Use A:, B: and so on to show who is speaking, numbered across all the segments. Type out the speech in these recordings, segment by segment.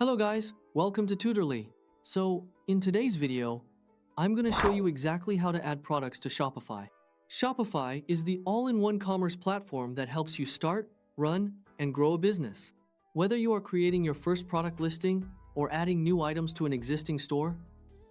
A: Hello guys, welcome to Tutorly. So, in today's video, I'm going to show you exactly how to add products to Shopify. Shopify is the all-in-one commerce platform that helps you start, run, and grow a business. Whether you are creating your first product listing or adding new items to an existing store,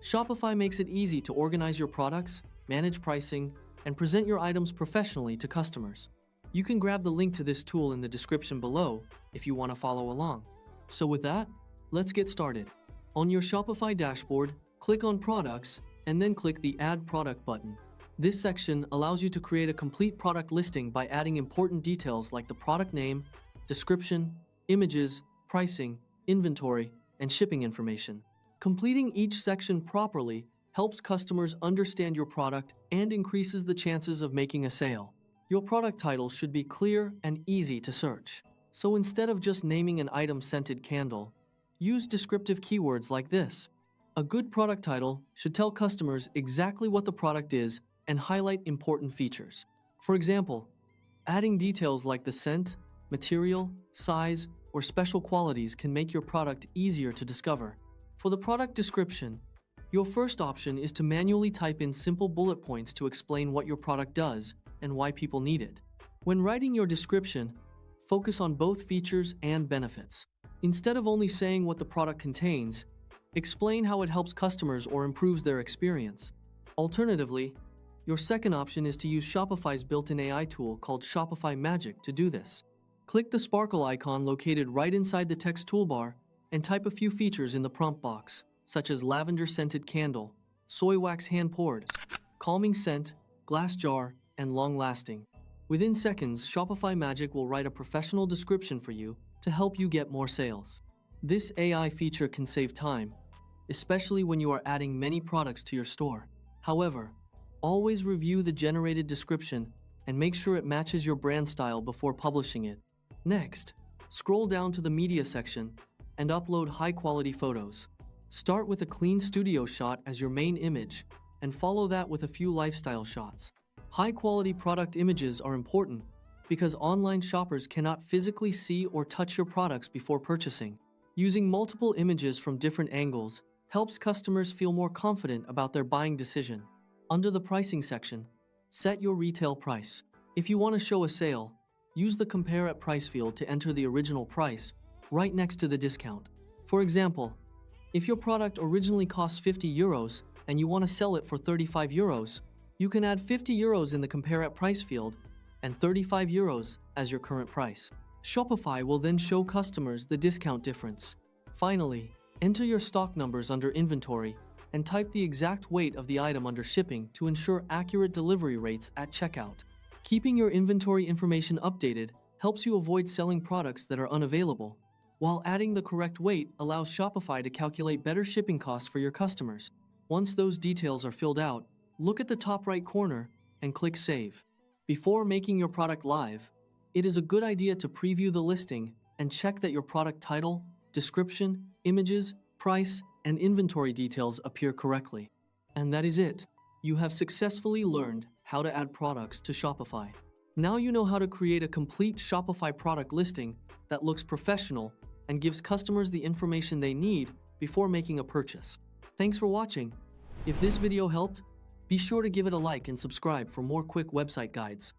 A: Shopify makes it easy to organize your products, manage pricing, and present your items professionally to customers. You can grab the link to this tool in the description below if you want to follow along. So with that, let's get started. On your Shopify dashboard, click on Products and then click the Add Product button. This section allows you to create a complete product listing by adding important details like the product name, description, images, pricing, inventory, and shipping information. Completing each section properly helps customers understand your product and increases the chances of making a sale. Your product title should be clear and easy to search. So instead of just naming an item scented candle, use descriptive keywords like this. A good product title should tell customers exactly what the product is and highlight important features. For example, adding details like the scent, material, size, or special qualities can make your product easier to discover. For the product description, your first option is to manually type in simple bullet points to explain what your product does and why people need it. When writing your description, focus on both features and benefits. Instead of only saying what the product contains, explain how it helps customers or improves their experience. Alternatively, your second option is to use Shopify's built-in AI tool called Shopify Magic to do this. Click the sparkle icon located right inside the text toolbar and type a few features in the prompt box, such as lavender-scented candle, soy wax hand-poured, calming scent, glass jar, and long-lasting. Within seconds, Shopify Magic will write a professional description for you to help you get more sales. This AI feature can save time, especially when you are adding many products to your store. However, always review the generated description and make sure it matches your brand style before publishing it. Next, scroll down to the media section and upload high-quality photos. Start with a clean studio shot as your main image and follow that with a few lifestyle shots. High-quality product images are important because online shoppers cannot physically see or touch your products before purchasing. Using multiple images from different angles helps customers feel more confident about their buying decision. Under the pricing section, set your retail price. If you want to show a sale, use the Compare at Price field to enter the original price right next to the discount. For example, if your product originally costs 50 euros and you want to sell it for 35 euros, you can add 50 euros in the Compare at Price field and 35 euros as your current price. Shopify will then show customers the discount difference. Finally, enter your stock numbers under inventory and type the exact weight of the item under shipping to ensure accurate delivery rates at checkout. Keeping your inventory information updated helps you avoid selling products that are unavailable, while adding the correct weight allows Shopify to calculate better shipping costs for your customers. Once those details are filled out, look at the top right corner and click Save. Before making your product live, it is a good idea to preview the listing and check that your product title, description, images, price, and inventory details appear correctly. And that is it. You have successfully learned how to add products to Shopify. Now you know how to create a complete Shopify product listing that looks professional and gives customers the information they need before making a purchase. Thanks for watching. If this video helped, be sure to give it a like and subscribe for more quick website guides.